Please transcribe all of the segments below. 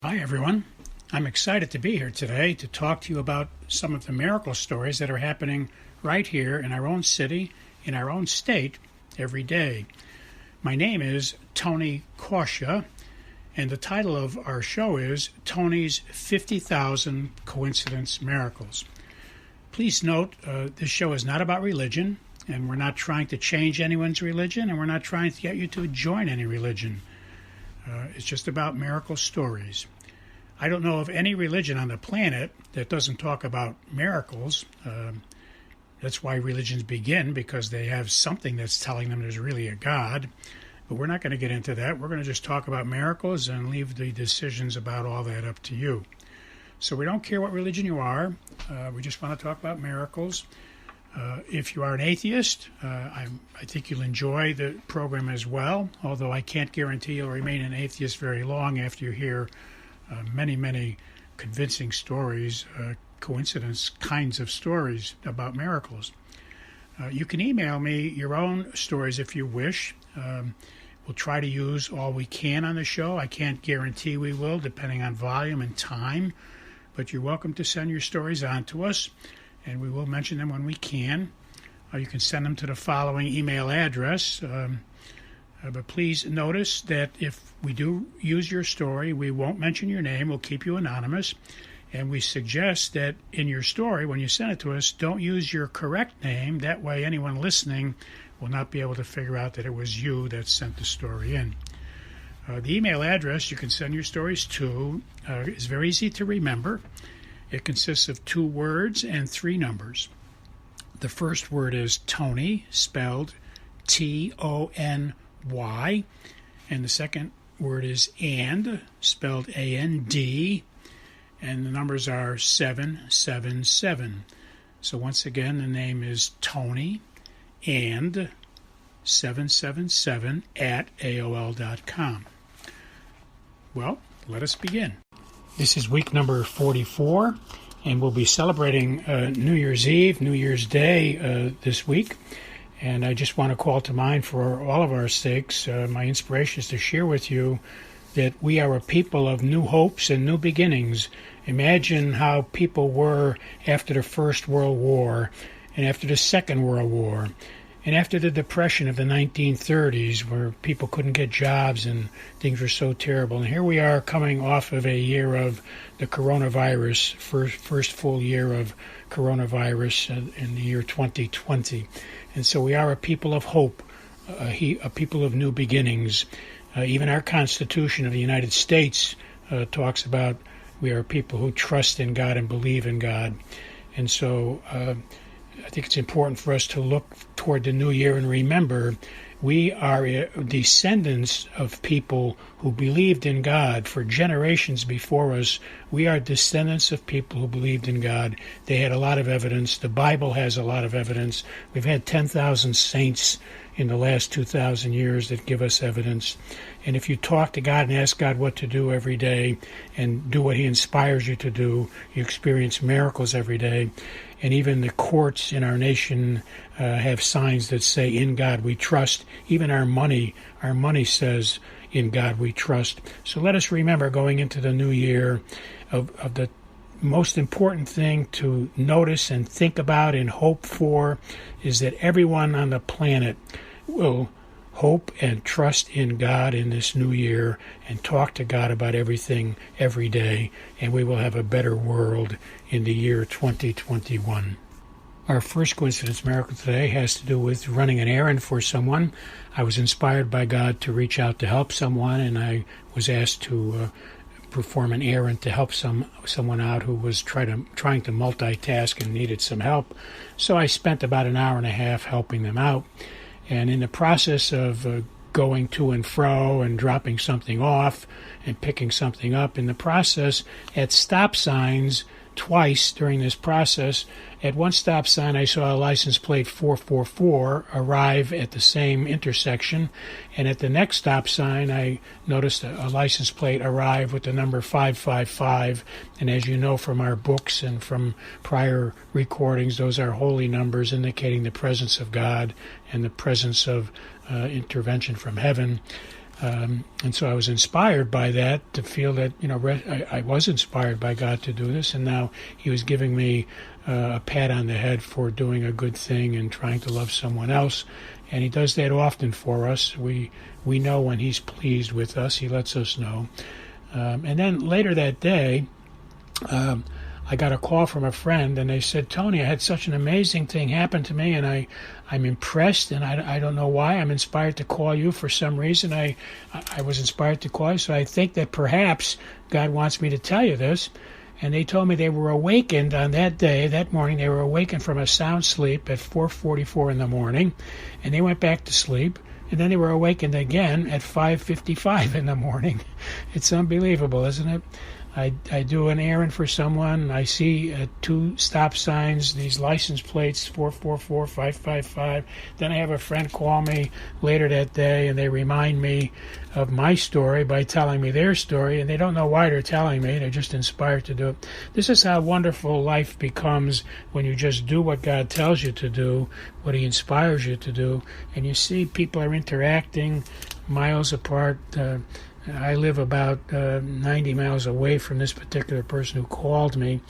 Hi, everyone. I'm excited to be here today to talk to you about some of the miracle stories that are happening right here in our own city, in our own state, every day. My name is Tony Kausha, and the title of our show is Tony's 50,000 Coincidence Miracles. Please note, this show is not about religion, and we're not trying to change anyone's religion, and we're not trying to get you to join any religion. It's just about miracle stories. I don't know of any religion on the planet that doesn't talk about miracles. That's why religions begin, because they have something that's telling them there's really a God. But we're not going to get into that. We're going to just talk about miracles and leave the decisions about all that up to you. So we don't care what religion you are. We just want to talk about miracles. If you are an atheist, I think you'll enjoy the program as well, although I can't guarantee you'll remain an atheist very long after you hear many convincing stories, coincidence kinds of stories about miracles. You can email me your own stories if you wish. We'll try to use all we can on the show. I can't guarantee we will, depending on volume and time, but you're welcome to send your stories on to us, and we will mention them when we can. You can send them to the following email address. But please notice that if we do use your story, we won't mention your name. We'll keep you anonymous. And we suggest that in your story, when you send it to us, don't use your correct name. That way anyone listening will not be able to figure out that it was you that sent the story in. The email address you can send your stories to is very easy to remember. It consists of 2 words and 3 numbers. The first word is Tony, spelled Tony, and the second word is and, spelled A-N-D, and the numbers are 777. So once again, the name is Tony and 777 at AOL.com. Well, let us begin. This is week number 44, and we'll be celebrating New Year's Eve, New Year's Day this week. And I just want to call to mind for all of our sakes, my inspiration is to share with you that we are a people of new hopes and new beginnings. Imagine how people were after the First World War and after the Second World War and after the Depression of the 1930s, where people couldn't get jobs and things were so terrible. And here we are coming off of a year of the coronavirus, first full year of coronavirus in the year 2020. And so we are a people of hope, a people of new beginnings. Even our Constitution of the United States talks about we are people who trust in God and believe in God. And so I think it's important for us to look toward the new year and remember we are descendants of people who believed in God for generations before us. We are descendants of people who believed in God. They had a lot of evidence. The Bible has a lot of evidence. We've had 10,000 saints in the last 2,000 years that give us evidence. And if you talk to God and ask God what to do every day and do what He inspires you to do, you experience miracles every day. And even the courts in our nation have signs that say, in God we trust. Even our money says, in God we trust. So let us remember going into the new year of the most important thing to notice and think about and hope for is that everyone on the planet will hope and trust in God in this new year and talk to God about everything every day, and we will have a better world in the year 2021. Our first coincidence miracle today has to do with running an errand for someone. I was inspired by God to reach out to help someone, and I was asked to perform an errand to help someone out who was trying to multitask and needed some help. So I spent about an hour and a half helping them out. And in the process of going to and fro and dropping something off and picking something up, in the process at stop signs twice during this process, at one stop sign I saw a license plate 444 arrive at the same intersection, and at the next stop sign I noticed a license plate arrive with the number 555, and as you know from our books and from prior recordings, those are holy numbers indicating the presence of God and the presence of intervention from heaven. And so I was inspired by that to feel that, I was inspired by God to do this, and now he was giving me a pat on the head for doing a good thing and trying to love someone else. And he does that often for us. We know when he's pleased with us. He lets us know. And then later that day, I got a call from a friend, and they said, "Tony, I had such an amazing thing happen to me, and I'm impressed, and I don't know why. I'm inspired to call you for some reason. I was inspired to call you, so I think that perhaps God wants me to tell you this." And they told me they were awakened on that morning. They were awakened from a sound sleep at 4:44 in the morning, and they went back to sleep. And then they were awakened again at 5:55 in the morning. It's unbelievable, isn't it? I do an errand for someone. I see two stop signs, these license plates, 444, 555. Then I have a friend call me later that day, and they remind me of my story by telling me their story, and they don't know why they're telling me. They're just inspired to do it. This is how wonderful life becomes when you just do what God tells you to do, what he inspires you to do, and you see people are interacting miles apart. I live about 90 miles away from this particular person who called me.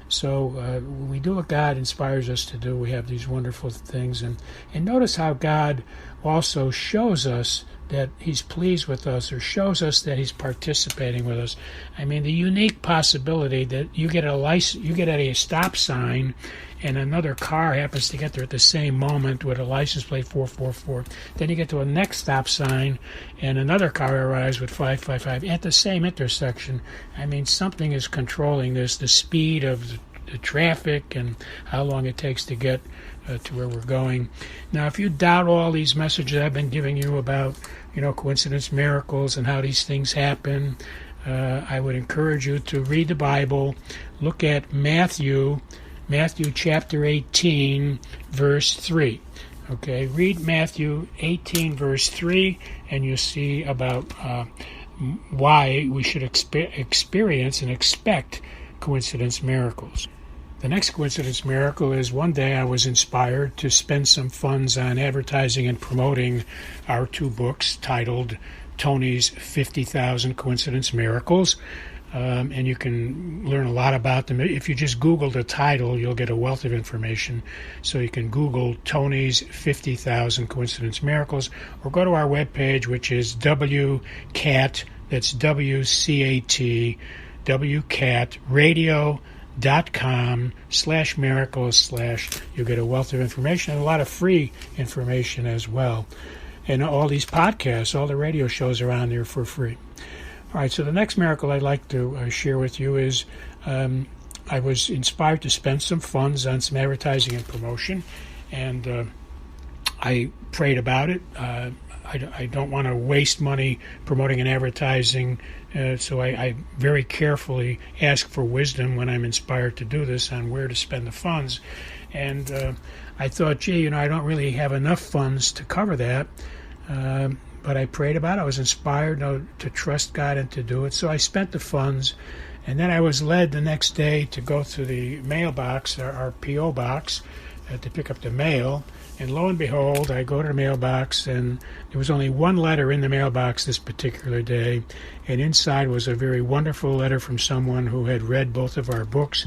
So we do what God inspires us to do. We have these wonderful things. And notice how God also shows us that he's pleased with us, or shows us that he's participating with us. I mean, the unique possibility that you get at a stop sign and another car happens to get there at the same moment with a license plate 444. Then you get to a next stop sign and another car arrives with 555 at the same intersection. I mean, something is controlling this, the speed of the traffic and how long it takes to get to where we're going. Now, if you doubt all these messages I've been giving you about, coincidence, miracles, and how these things happen, I would encourage you to read the Bible. Look at Matthew chapter 18, verse 3. Okay, read Matthew 18, verse 3, and you'll see about why we should experience and expect coincidence miracles. The next coincidence miracle is one day I was inspired to spend some funds on advertising and promoting our two books titled Tony's 50,000 Coincidence Miracles. And you can learn a lot about them. If you just Google the title, you'll get a wealth of information. So you can Google Tony's 50,000 Coincidence Miracles, or go to our webpage, which is WCAT, that's WCAT, WCATradio.com/miracles/ you'll get a wealth of information and a lot of free information as well. And all these podcasts, all the radio shows are on there for free. All right, so the next miracle I'd like to share with you is I was inspired to spend some funds on some advertising and promotion, and I prayed about it. I don't want to waste money promoting and advertising, so I very carefully ask for wisdom when I'm inspired to do this on where to spend the funds. And I thought, I don't really have enough funds to cover that. But I prayed about it. I was inspired to trust God and to do it. So I spent the funds, and then I was led the next day to go to the mailbox, our P.O. box, to pick up the mail. And lo and behold, I go to the mailbox, and there was only one letter in the mailbox this particular day. And inside was a very wonderful letter from someone who had read both of our books,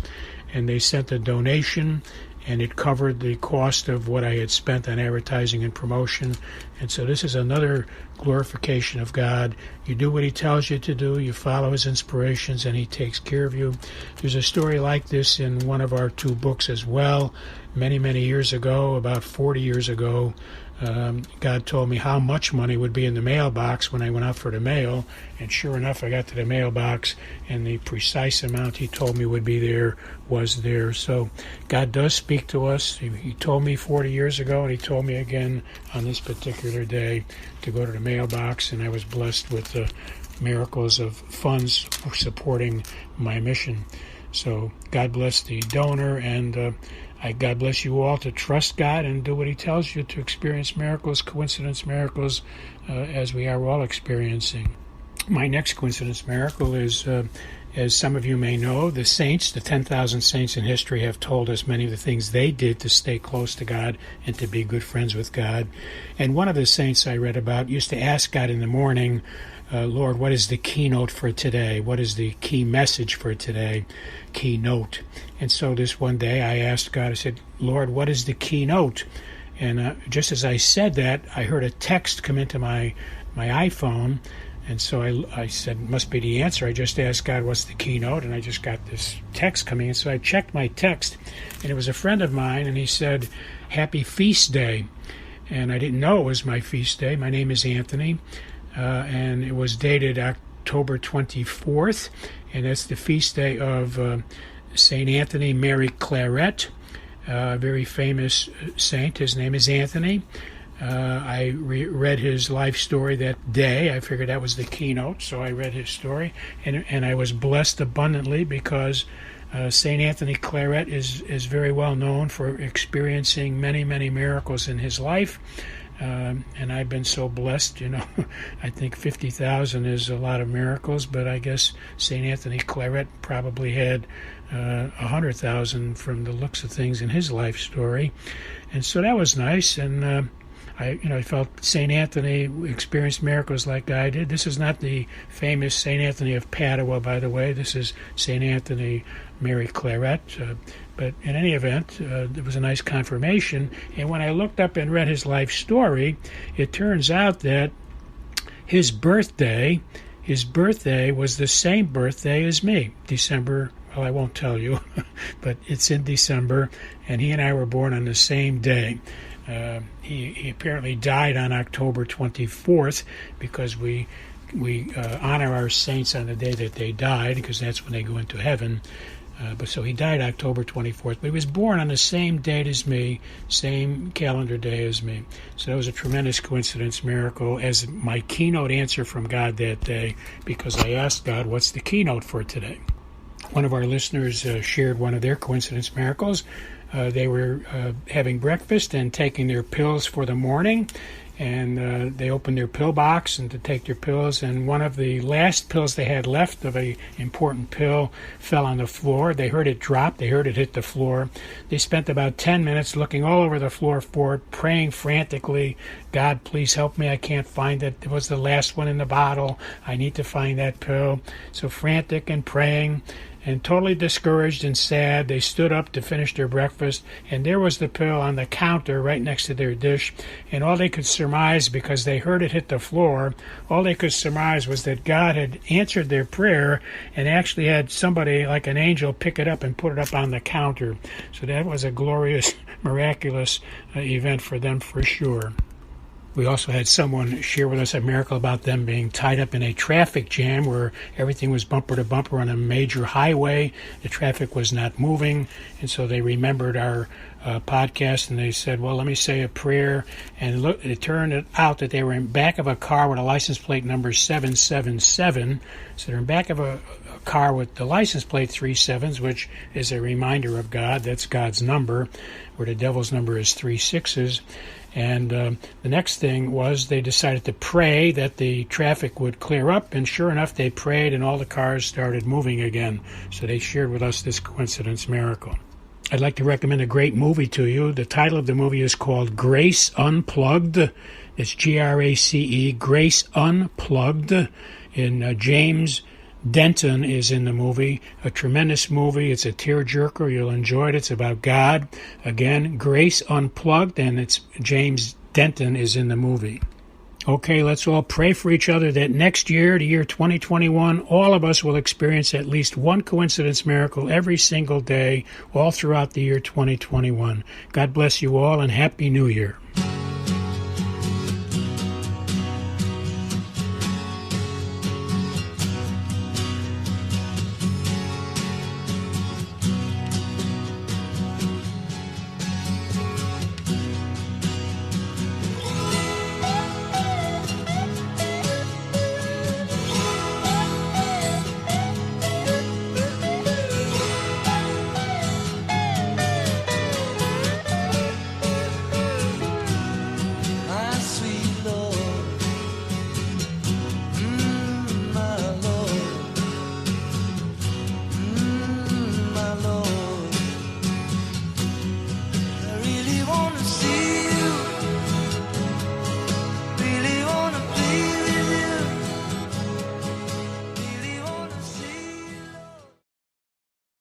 and they sent a donation, and it covered the cost of what I had spent on advertising and promotion. And so this is another glorification of God. You do what he tells you to do, you follow his inspirations, and he takes care of you. There's a story like this in one of our two books as well. Many, many years ago, about 40 years ago, God told me how much money would be in the mailbox when I went out for the mail, and sure enough, I got to the mailbox, and the precise amount he told me would be there was there. So God does speak to us. He told me 40 years ago, and he told me again on this particular day to go to the mailbox, and I was blessed with the miracles of funds for supporting my mission. So God bless the donor, and God bless you all to trust God and do what he tells you to experience miracles, coincidence miracles, as we are all experiencing. My next coincidence miracle is As some of you may know, the saints, the 10,000 saints in history, have told us many of the things they did to stay close to God and to be good friends with God. And one of the saints I read about used to ask God in the morning, Lord, what is the keynote for today? What is the key message for today? Keynote. And so this one day I asked God, I said, Lord, what is the keynote? And just as I said that, I heard a text come into my iPhone. And so I said, must be the answer. I just asked God, what's the keynote? And I just got this text coming in. So I checked my text, and it was a friend of mine, and he said, Happy Feast Day. And I didn't know it was my feast day. My name is Anthony, and it was dated October 24th, and that's the feast day of St. Anthony Mary Claret, a very famous saint. His name is Anthony. I read his life story that day. I figured that was the keynote, so I read his story, and I was blessed abundantly because St. Anthony Claret is very well known for experiencing many, many miracles in his life, and I've been so blessed. I think 50,000 is a lot of miracles, but I guess St. Anthony Claret probably had 100,000 from the looks of things in his life story, and so that was nice. And I felt St. Anthony experienced miracles like I did. This is not the famous St. Anthony of Padua, by the way. This is St. Anthony Mary Claret. But in any event, it was a nice confirmation. And when I looked up and read his life story, it turns out that his birthday was the same birthday as me, December. Well, I won't tell you, but it's in December, and he and I were born on the same day. He apparently died on October 24th because we honor our saints on the day that they died, because that's when they go into heaven. But so he died October 24th, but he was born on the same date as me, same calendar day as me. So that was a tremendous coincidence, miracle, as my keynote answer from God that day, because I asked God, what's the keynote for today? One of our listeners shared one of their coincidence miracles. They were having breakfast and taking their pills for the morning, and they opened their pill box and to take their pills, and one of the last pills they had left of an important pill fell on the floor. They heard it drop. They heard it hit the floor. They spent about 10 minutes looking all over the floor for it, praying frantically, God, please help me. I can't find it. It was the last one in the bottle. I need to find that pill. So frantic and praying, and totally discouraged and sad, they stood up to finish their breakfast, and there was the pill on the counter right next to their dish, and all they could surmise, because they heard it hit the floor, all they could surmise was that God had answered their prayer and actually had somebody like an angel pick it up and put it up on the counter. So that was a glorious, miraculous event for them for sure. We also had someone share with us a miracle about them being tied up in a traffic jam where everything was bumper to bumper on a major highway. The traffic was not moving, and so they remembered our podcast, and they said, well, let me say a prayer. And look, it turned out that they were in back of a car with a license plate number 777. So they're in back of a car with the license plate 37s, which is a reminder of God. That's God's number, where the devil's number is 36s. And the next thing was they decided to pray that the traffic would clear up, and sure enough, they prayed and all the cars started moving again. So they shared with us this coincidence miracle. I'd like to recommend a great movie to you. The title of the movie is called Grace Unplugged. It's Grace, Grace Unplugged. And James Denton is in the movie. A tremendous movie. It's a tearjerker. You'll enjoy it. It's about God. Again, Grace Unplugged, and it's James Denton is in the movie. Okay, let's all pray for each other that next year, the year 2021, all of us will experience at least one coincidence miracle every single day, all throughout the year 2021. God bless you all, and Happy New Year.